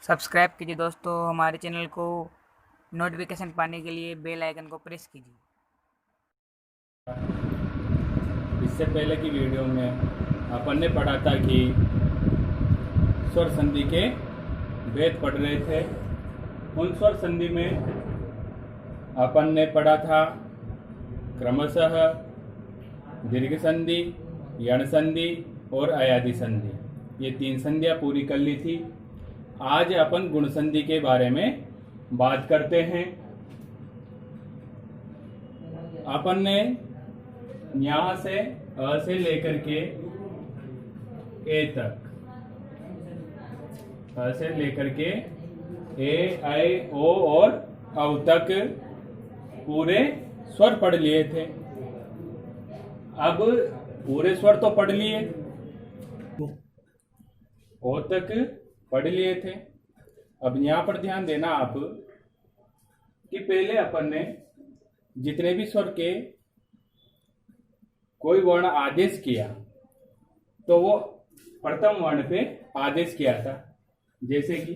Subscribe कीजिए दोस्तों हमारे चैनल को। नोटिफिकेशन पाने के लिए बेल आइकन को प्रेस कीजिए। इससे पहले की वीडियो में अपन ने पढ़ा था कि स्वर संधि के भेद पढ़ रहे थे। उन स्वर संधि में अपन ने पढ़ा था क्रमशः दीर्घ संधि, यण संधि और अयादि संधि। ये 3 संधियाँ पूरी कर ली थी। आज अपन गुण संधि के बारे में बात करते हैं। अपन ने यहाँ से अ से लेकर के ए तक, अ से लेकर के ए, ऐ, ओ और औ तक पूरे स्वर पढ़ लिए थे। अब पूरे स्वर तो पढ़ लिए, ओ तक पढ़ लिए थे। अब यहाँ पर ध्यान देना आप कि पहले अपन ने जितने भी स्वर के कोई वर्ण आदेश किया तो वो प्रथम वर्ण पे आदेश किया था। जैसे कि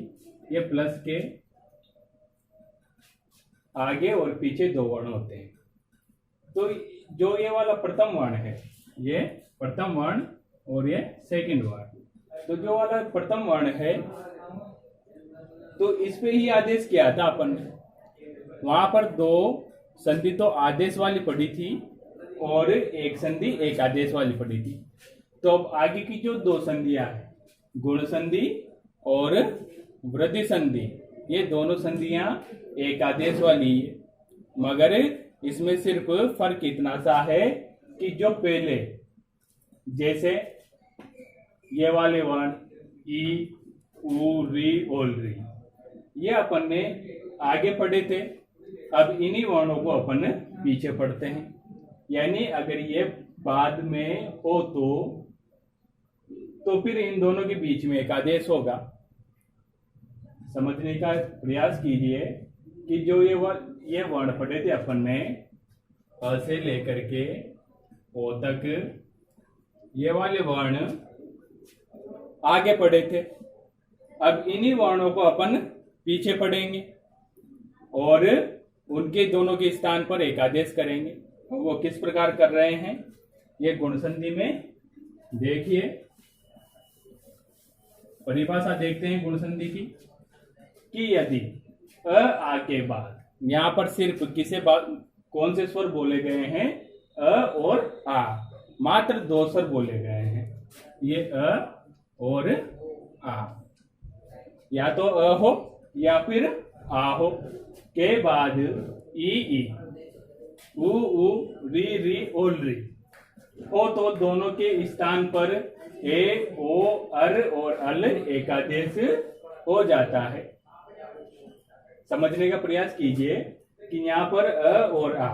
ये प्लस के आगे और पीछे 2 वर्ण होते हैं, तो जो ये वाला प्रथम वर्ण है, ये प्रथम वर्ण और ये सेकंड वर्ण, तो जो वाला प्रथम वर्ण है तो इस पे ही आदेश किया था अपन ने। वहां पर 2 संधि तो आदेश वाली पढ़ी थी और 1 संधि एक आदेश वाली पढ़ी थी। तो अब आगे की जो 2 संधियां हैं, गुण संधि और वृद्धि संधि, ये दोनों संधियां एक आदेश वाली है। मगर इसमें सिर्फ फर्क इतना सा है कि जो पहले जैसे ये वाले वर्ण ई, उ, री, ओल, री, ये अपन ने आगे पढ़े थे। अब इन्हीं वर्णों को अपन पीछे पढ़ते हैं। यानी अगर ये बाद में हो तो फिर इन दोनों के बीच में एक आदेश होगा। समझने का प्रयास कीजिए कि जो ये वर्ण पढ़े थे अपन ने अ से लेकर के ओ तक, ये वाले वर्ण आगे पढ़े थे। अब इन्हीं वर्णों को अपन पीछे पढ़ेंगे और उनके दोनों के स्थान पर एक आदेश करेंगे। वो किस प्रकार कर रहे हैं ये गुण संधि में देखिए। परिभाषा देखते हैं गुण संधि की कि यदि अ आ के बाद, यहां पर सिर्फ कौन से स्वर बोले गए हैं, अ और आ, मात्र 2 स्वर बोले गए हैं, ये अ और आ। या तो अ हो या फिर आ हो, के बाद ई, उ, री, ओल, री हो तो दोनों के स्थान पर ए, ओ, अर और अल एक आदेश हो जाता है। समझने का प्रयास कीजिए कि यहाँ पर अ और आ,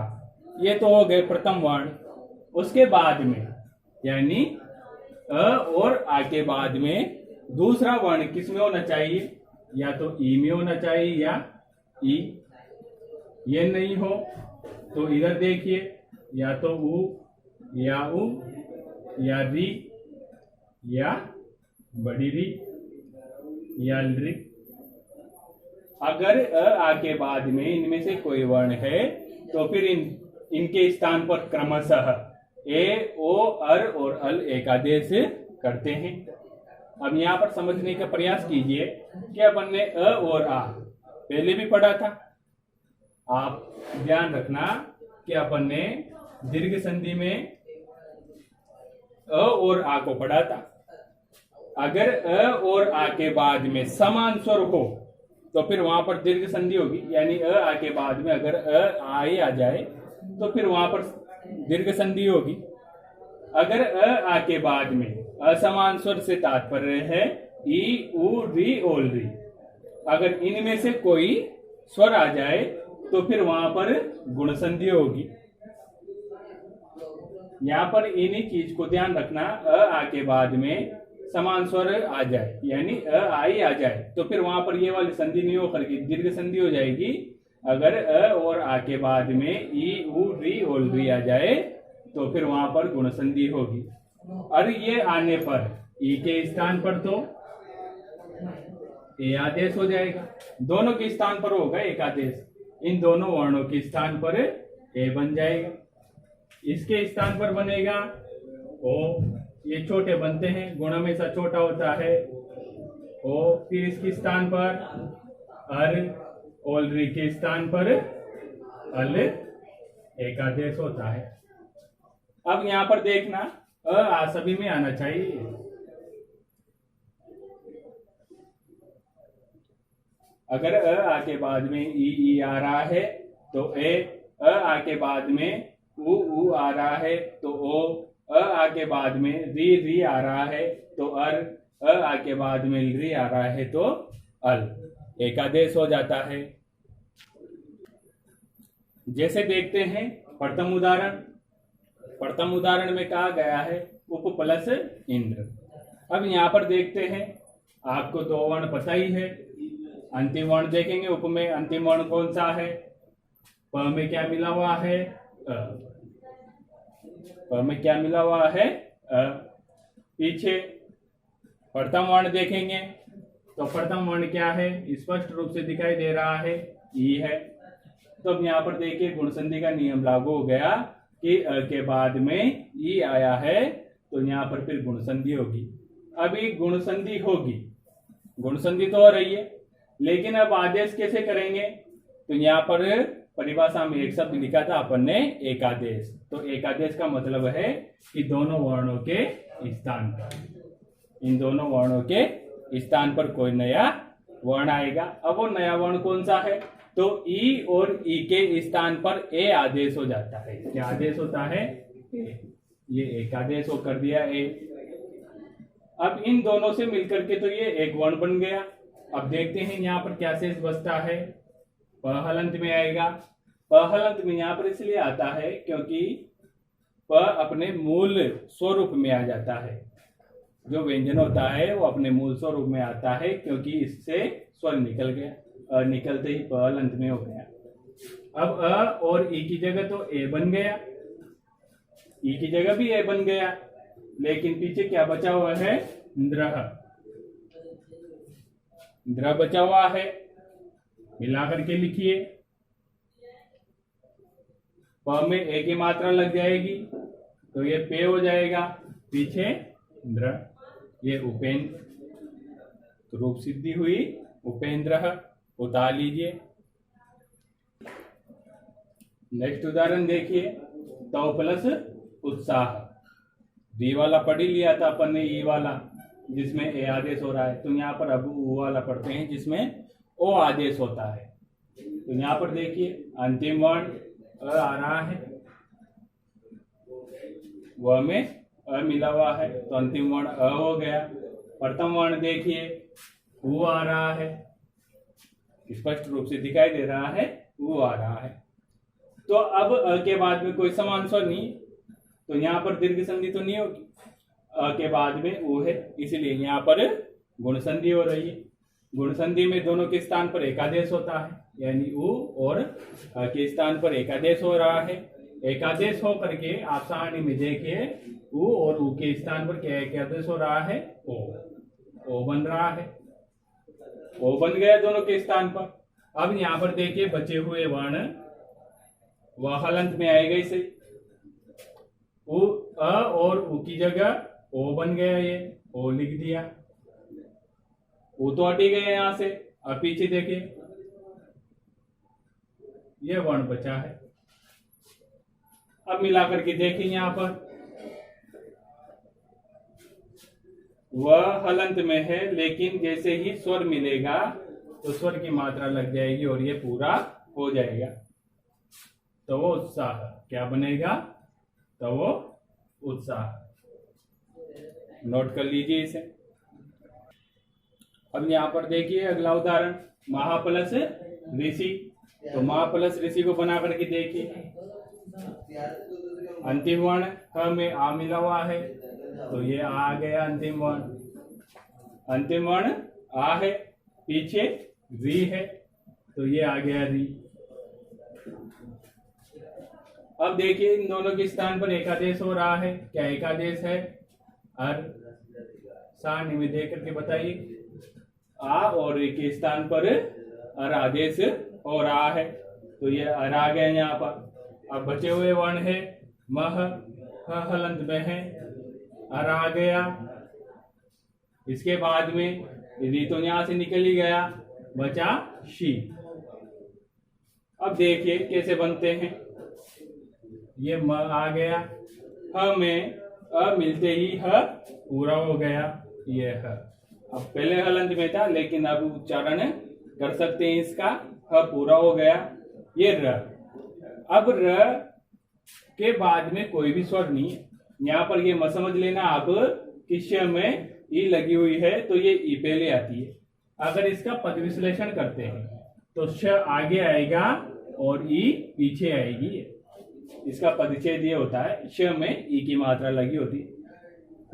ये तो हो गए प्रथम वर्ण। उसके बाद में यानी अ और आ के बाद में दूसरा वर्ण किस में होना चाहिए? या तो ई में होना चाहिए या ई। ये नहीं हो तो इधर देखिए, या तो उ या री या बड़ी री या री। अगर अ आ के बाद में इनमें से कोई वर्ण है तो फिर इनके स्थान पर क्रमशः ए, ओ, अर और अल एक आदेश करते हैं। अब यहाँ पर समझने का प्रयास कीजिए कि अपन ने अ और आ पहले भी पढ़ा था। आप ध्यान रखना कि अपन ने दीर्घ संधि में अ और आ को पढ़ा था। अगर अ और आ के बाद में समान स्वर हो तो फिर वहां पर दीर्घ संधि होगी। यानी अ आ के बाद में अगर आ ही आ जाए तो फिर वहां पर दीर्घ संधि होगी। अगर अ आ के बाद में असमान स्वर से तात्पर्य है ई, उ, री, ओल, री, अगर इनमें से कोई स्वर आ जाए तो फिर वहां पर गुण संधि होगी। यहाँ पर इन्हीं चीज को ध्यान रखना, अ आ के बाद में समान स्वर आ जाए, यानी अ आई आ जाए तो फिर वहां पर ये वाली संधि नहीं होकर के दीर्घ संधि हो जाएगी। अगर अ और आ के बाद में ई, उ, री, ओल, री आ जाए तो फिर वहां पर गुण संधि होगी। और ये आने पर ई के स्थान पर तो ए आदेश हो जाएगा। दोनों के स्थान पर होगा एक आदेश, इन दोनों वर्णों के स्थान पर ए बन जाएगा। इसके स्थान पर बनेगा ओ, ये छोटे बनते हैं, गुण हमेशा छोटा होता है। ओ, फिर इसके स्थान पर अर, और री के स्थान पर अल एक आदेश होता है। अब यहां पर देखना आ सभी में आना चाहिए। अगर आ के बाद में ई आ रहा है तो ए, आ के बाद में उ आ रहा है तो ओ, आ के बाद में री आ रहा है तो अर, आ के बाद में री आ रहा है तो अल, एक आदेश हो जाता है। जैसे देखते हैं प्रथम उदाहरण। प्रथम उदाहरण में कहा गया है उप प्लस इंद्र। अब यहां पर देखते हैं, आपको दो वर्ण पता ही है। अंतिम वर्ण देखेंगे, उप में अंतिम वर्ण कौन सा है? प में क्या मिला हुआ है? अ। प में क्या मिला हुआ है? अ। पीछे प्रथम वर्ण देखेंगे तो प्रथम वर्ण क्या है? स्पष्ट रूप से दिखाई दे रहा है, ई है। तो अब यहाँ पर देखिए गुण संधि का नियम लागू हो गया कि अ के बाद में ई आया है तो यहाँ पर फिर गुण संधि होगी। अभी गुण संधि होगी, गुण संधि तो हो रही है, लेकिन अब आदेश कैसे करेंगे? तो यहाँ पर परिभाषा में एक शब्द लिखा था अपन ने, एकादेश। तो एकादेश का मतलब है कि दोनों वर्णों के स्थान पर, इन दोनों वर्णों के स्थान पर कोई नया वर्ण आएगा। अब वो नया वर्ण कौन सा है? तो ई और ई के स्थान पर ए आदेश हो जाता है। क्या आदेश होता है? ए। ये एक आदेश हो कर दिया ए। अब इन दोनों से मिलकर के तो ये एक वर्ण बन गया। अब देखते हैं यहाँ पर क्या शेष बचता है। प हलंत में आएगा। प हलंत में यहाँ पर इसलिए आता है क्योंकि प अपने मूल स्वरूप में आ जाता है। जो व्यंजन होता है वो अपने मूल स्वरूप में आता है, क्योंकि इससे स्वर निकल गया, निकलते ही प हलंत में हो गया। अब अ और ई की जगह तो ए बन गया, ई की जगह भी ए बन गया, लेकिन पीछे क्या बचा हुआ है? द्रह। द्रह बचा हुआ है, मिलाकर के लिखिए। प में ए की मात्रा लग जाएगी तो ये पे हो जाएगा, पीछे द्र, ये उपेंद्र। तो रूप सिद्धि हुई उपेंद्र, उतार लीजिए। नेक्स्ट उदाहरण देखिए, तो प्लस उत्साह। वी वाला पढ़ ही लिया था अपन ने, ई वाला जिसमें ए आदेश हो रहा है। तो यहाँ पर अब उ वाला पढ़ते हैं जिसमें ओ आदेश होता है। तो यहाँ पर देखिए अंतिम वर्ण अ आ रहा है, व में अ मिला हुआ है तो अंतिम वर्ण अ हो गया। प्रथम वर्ण देखिए उ आ रहा है, स्पष्ट रूप से दिखाई दे रहा है, उ आ रहा है। तो अब अ के बाद में कोई समान स्वर नहीं, तो यहाँ पर दीर्घ संधि तो नहीं होगी। अ के बाद में उ है, इसलिए यहाँ पर गुण संधि हो रही है। गुण संधि में दोनों के स्थान पर एकादेश होता है, यानी उ और अ के स्थान पर एकादेश हो रहा है। एकादेश हो करके आप सारणी में देखिए, उ और उ के स्थान पर क्या एकादेश हो रहा है? ओ बन रहा है, ओ बन गया दोनों के स्थान पर। अब यहाँ पर देखिए बचे हुए वर्ण वह हलंत में आएगा इसे, उ अ और उ की जगह ओ बन गया, ये ओ लिख दिया। उ तो हटी गए यहां से। अब पीछे देखिए ये वर्ण बचा है। अब मिलाकर के देखिए यहां पर वह हलंत में है, लेकिन जैसे ही स्वर मिलेगा तो स्वर की मात्रा लग जाएगी और ये पूरा हो जाएगा। तो वो उत्साह क्या बनेगा? तो वो उत्साह। नोट कर लीजिए इसे। अब यहाँ पर देखिए अगला उदाहरण, महा प्लस ऋषि। तो महा प्लस ऋषि को बना करके देखिए, अंतिम वर्ण क में आ मिला हुआ है तो ये आ गया अंतिम वर्ण। अंतिम वर्ण आ है, पीछे री है तो ये आ गया री। अब देखिए इन दोनों के स्थान पर एकादेश हो रहा है। क्या एकादेश है? अर। सारणी में देख करके बताइए। आ और रे के स्थान पर अर आदेश हो रहा है, तो ये अर आ गया यहाँ पर। अब बचे हुए वर्ण है मह, ह हलंत में है, अर आ गया। इसके बाद में री तो यहां से निकल ही गया, बचा शी। अब देखिए कैसे बनते हैं। ये म आ गया, ह में अ मिलते ही ह पूरा हो गया, ये ह। अब पहले हलंत में था लेकिन अब उच्चारण कर सकते हैं इसका, ह पूरा हो गया, ये र। अब र के बाद में कोई भी स्वर नहीं है। यहाँ पर ये मत समझ लेना आप कि श में ई लगी हुई है तो ये ई पहले आती है। अगर इसका पद विश्लेषण करते हैं तो श आगे आएगा और ई पीछे आएगी। इसका पदच्छेद ये होता है, श में ई की मात्रा लगी होती है।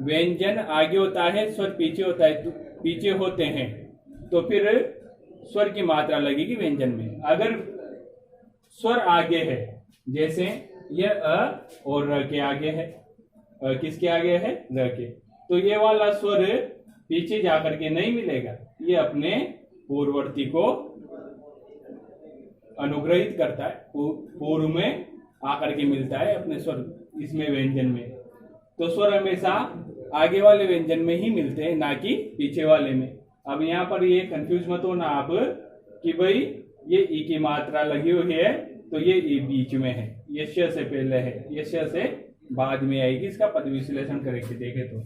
व्यंजन आगे होता है, स्वर पीछे होता है, तो पीछे होते हैं तो फिर स्वर की मात्रा लगेगी व्यंजन में। अगर स्वर आगे है, जैसे ये अ और र के आगे है, किसके आगे है, र के, तो ये वाला स्वर पीछे जाकर के नहीं मिलेगा, ये अपने पूर्ववर्ती को अनुग्रहित करता है, पूर्व में आकर के मिलता है अपने स्वर इसमें व्यंजन में। तो स्वर हमेशा आगे वाले व्यंजन में ही मिलते हैं, ना कि पीछे वाले में। अब यहाँ पर ये कंफ्यूज मत होना आप कि भाई ये ई की मात्रा लगी हुई है तो ये ई बीच में है, ये श से पहले है, ये श से बाद में आएगी। इसका पद विश्लेषण करके देखे तो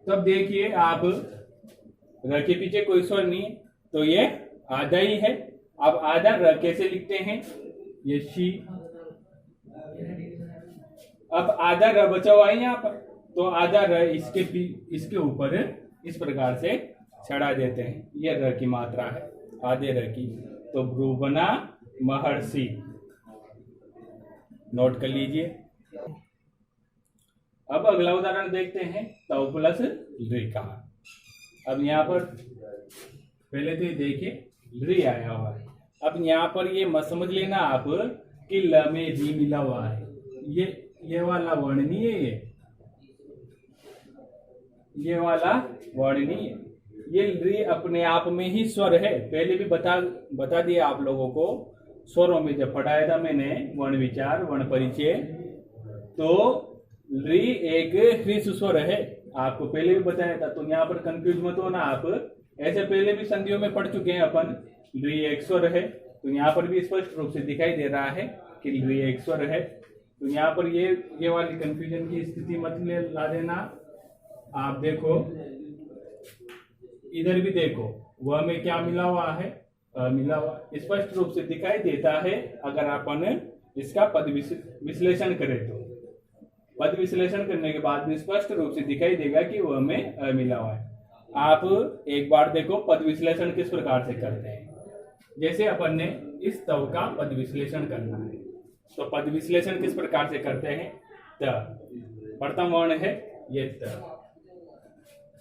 तब देखिए आप र के पीछे कोई स्वर नहीं है तो ये आधा ही है। अब आधा र कैसे लिखते हैं, ये शी। अब आधा र बचा हुआ है यहाँ पर, तो आधा र इसके ऊपर इस प्रकार से चढ़ा देते हैं, ये र की मात्रा है आधे र की, तो भ्रू बना महर्षि। नोट कर लीजिए। अब अगला उदाहरण देखते हैं, तव प्लस ऋकार। अब यहाँ पर पहले तो ये देखिए ऋ आया हुआ है। अब यहाँ पर ये मत समझ लेना आप कि ल में री मिला हुआ है, ये वाला वर्ण नहीं है, ये वाला वर्ण नहीं है, ये ऋ अपने आप में ही स्वर है। पहले भी बता दिया आप लोगों को, स्वरों में जब पढ़ाया था मैंने वर्ण विचार वर्ण परिचय, तो ऋ एक ह्रीस स्वर है, आपको पहले भी बताया था। तो यहाँ पर कंफ्यूज मत होना आप, ऐसे पहले भी संधियों में पढ़ चुके हैं अपन। ऋ एक स्वर है, तो यहाँ पर भी स्पष्ट रूप से दिखाई दे रहा है कि ऋ एक स्वर है। तो यहाँ पर ये वाली कंफ्यूजन की स्थिति मत ला देना। आप देखो इधर भी देखो, वह में क्या मिला हुआ है, मिला हुआ स्पष्ट रूप से दिखाई देता है। अगर अपन इसका पद विश्लेषण करें तो पद विश्लेषण करने के बाद में स्पष्ट रूप से दिखाई देगा कि वह में मिला हुआ है। आप एक बार देखो पद विश्लेषण किस प्रकार से करते हैं। जैसे अपन ने इस तव का पद विश्लेषण करना है, तो पद विश्लेषण किस प्रकार से करते हैं, त प्रथम वर्ण है ये त,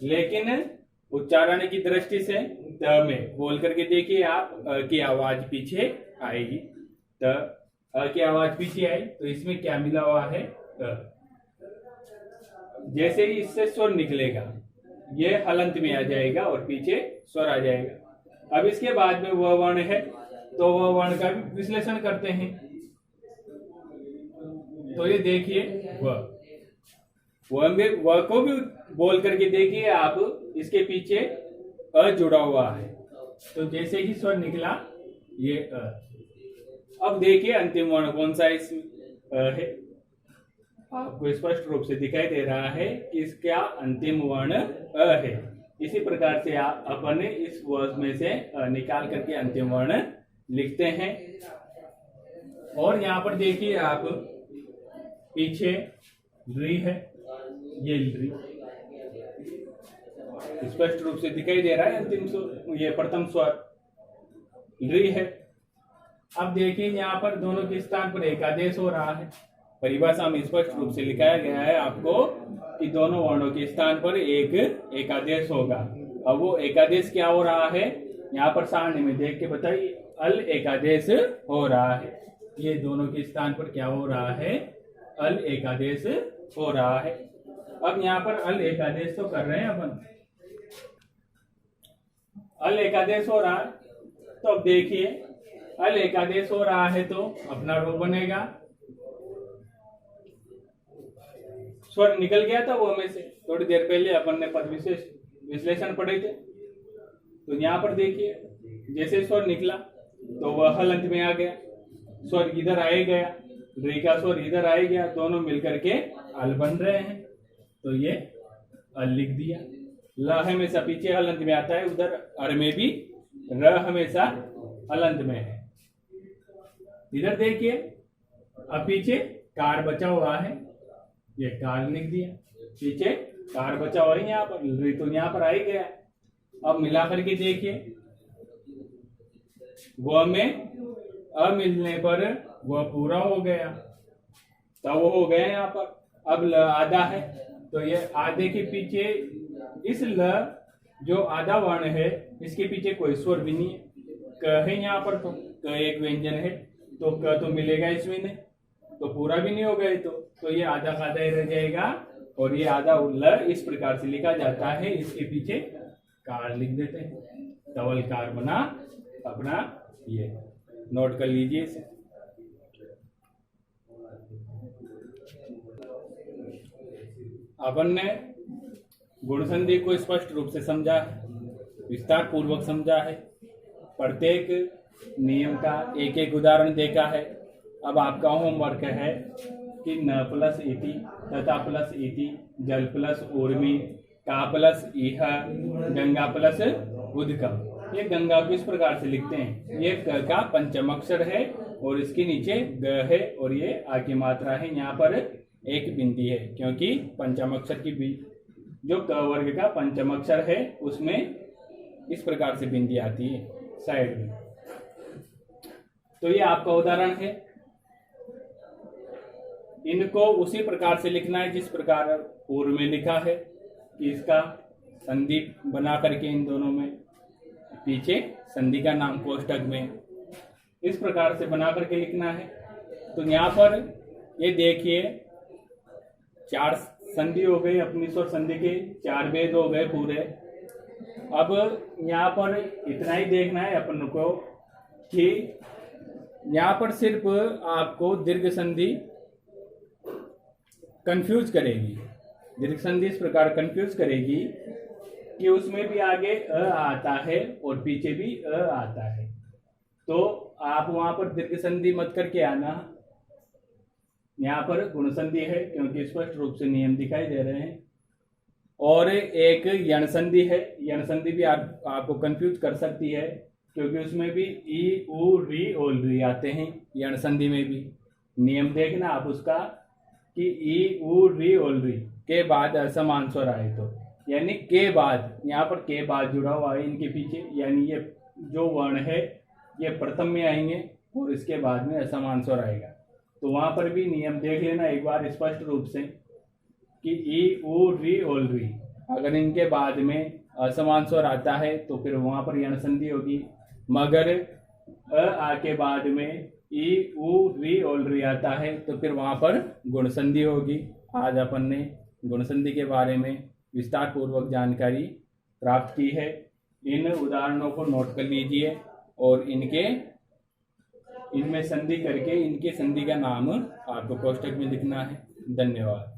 लेकिन उच्चारण की दृष्टि से त में बोल करके देखिए आप, की आवाज पीछे आएगी। त की आवाज पीछे आई तो इसमें क्या मिला हुआ है, त। जैसे ही इससे स्वर निकलेगा ये हलंत में आ जाएगा और पीछे स्वर आ जाएगा। अब इसके बाद में वह वर्ण है, तो वह वर्ण का भी विश्लेषण करते हैं। तो ये देखिए वह को भी बोल करके देखिए आप, इसके पीछे अ जुड़ा हुआ है, तो जैसे ही स्वर निकला ये अ। अब देखिए अंतिम वर्ण कौन सा इसमें है, आपको स्पष्ट रूप से दिखाई दे रहा है कि इसका अंतिम वर्ण अ है। इसी प्रकार से आप अपन इस वर्ड में से निकाल करके अंतिम वर्ण लिखते हैं। और यहाँ पर देखिए आप पीछे री है, ये री स्पष्ट रूप से दिखाई दे रहा है, अंतिम स्वर ये प्रथम स्वर री है। अब देखिए यहाँ पर दोनों के स्थान पर एकादेश हो रहा है। परिभाषा में स्पष्ट रूप से लिखाया गया है आपको कि दोनों वर्णों के स्थान पर एक एकादेश होगा। अब वो एकादेश क्या हो रहा है, यहाँ पर सारणी में देख के बताइए, अल एकादेश हो रहा है। ये दोनों के स्थान पर क्या हो रहा है, अल एकादेश हो रहा है। अब यहाँ पर अल एकादेश तो कर रहे हैं अपन, अल एक आदेश हो रहा है, तो अब देखिए अल एक आदेश हो रहा है तो अपना रो बनेगा, स्वर निकल गया था वो में से, थोड़ी देर पहले अपन ने पद विशेष विश्लेषण पढ़े थे। तो यहाँ पर देखिए जैसे स्वर निकला तो वह हल अंत में आ गया, स्वर इधर आए गया, रे का स्वर इधर आए गया, दोनों मिलकर के अल बन रहे हैं, तो ये अल लिख दिया। ल हमेशा पीछे हल अंत में आता है, उधर अर में भी र हमेशा हल अंत में है। इधर देखिए अब पीछे कार बचा हुआ है, ये कार लिख दिया, पीछे कार बचा हुआ है यहाँ पर, रे तो यहाँ पर आ ही गया। अब मिला करके देखिए वह में अ मिलने पर वह पूरा हो गया, तब वो हो गया यहाँ पर। अब ल आधा है तो ये आधे के पीछे इस ल जो आधा वर्ण है इसके पीछे कोई स्वर भी नहीं है, क है यहाँ पर, तो क एक व्यंजन है तो क तो मिलेगा इसमें नहीं, तो पूरा भी नहीं होगा ये, तो ये आधा का आधा ही रह जाएगा। और ये आधा ल इस प्रकार से लिखा जाता है, इसके पीछे कार लिख देते हैं, डबल कार बना अपना, ये नोट कर लीजिए इसे। अपन ने गुण संधि को स्पष्ट रूप से समझा है, विस्तार पूर्वक समझा है, प्रत्येक नियम का एक एक उदाहरण देखा है। अब आपका होमवर्क है कि न प्लस इति, तथा प्लस इति, जल प्लस ऊर्मी, का प्लस इह, गंगा प्लस उदकम। ये गंगा को इस प्रकार से लिखते हैं, ये क का पंचम अक्षर है और इसके नीचे ग है और ये आ की मात्रा है, यहाँ पर एक बिंदी है क्योंकि पंचम अक्षर की जो क वर्ग का पंचम अक्षर है उसमें इस प्रकार से बिंदी आती है साइड में। तो ये आपका उदाहरण है, इनको उसी प्रकार से लिखना है जिस प्रकार पूर्व में लिखा है कि इसका संधि बना करके इन दोनों में पीछे संधि का नाम कोष्टक में इस प्रकार से बना करके लिखना है। तो यहाँ पर ये देखिए 4 संधि हो गई अपनी स्वर संधि के, 4 भेद हो गए पूरे। अब यहाँ पर इतना ही देखना है अपन को कि यहाँ पर सिर्फ आपको दीर्घ संधि कंफ्यूज करेगी, दीर्घ संधि इस प्रकार कंफ्यूज करेगी कि उसमें भी आगे अ आता है और पीछे भी अ आता है, तो आप वहां पर दीर्घ संधि मत करके आना। यहाँ पर गुण संधि है क्योंकि स्पष्ट रूप से नियम दिखाई दे रहे हैं, और एक यण संधि है, यण संधि भी आपको कंफ्यूज कर सकती है क्योंकि उसमें भी ई उ री ओल री आते हैं, यण संधि में भी नियम देखना आप उसका कि ई उ री ओल री के बाद असमान स्वर आए, तो यानी के बाद, यहाँ पर के बाद जुड़ा हुआ है इनके पीछे, यानी ये जो वर्ण है ये प्रथम में आएंगे और इसके बाद में असमान स्वर आएगा। तो वहां पर भी नियम देख लेना एक बार स्पष्ट रूप से कि ई उ री ओल री, अगर इनके बाद में असमान स्वर आता है तो फिर वहां पर यण संधि होगी, मगर आ के बाद में ई उ री ओल री आता है तो फिर वहां पर गुण संधि होगी। आज अपन ने गुण संधि के बारे में विस्तार पूर्वक जानकारी प्राप्त की है। इन उदाहरणों को नोट कर लीजिए और इनमें संधि करके इनके संधि का नाम आपको कोष्टक में लिखना है। धन्यवाद।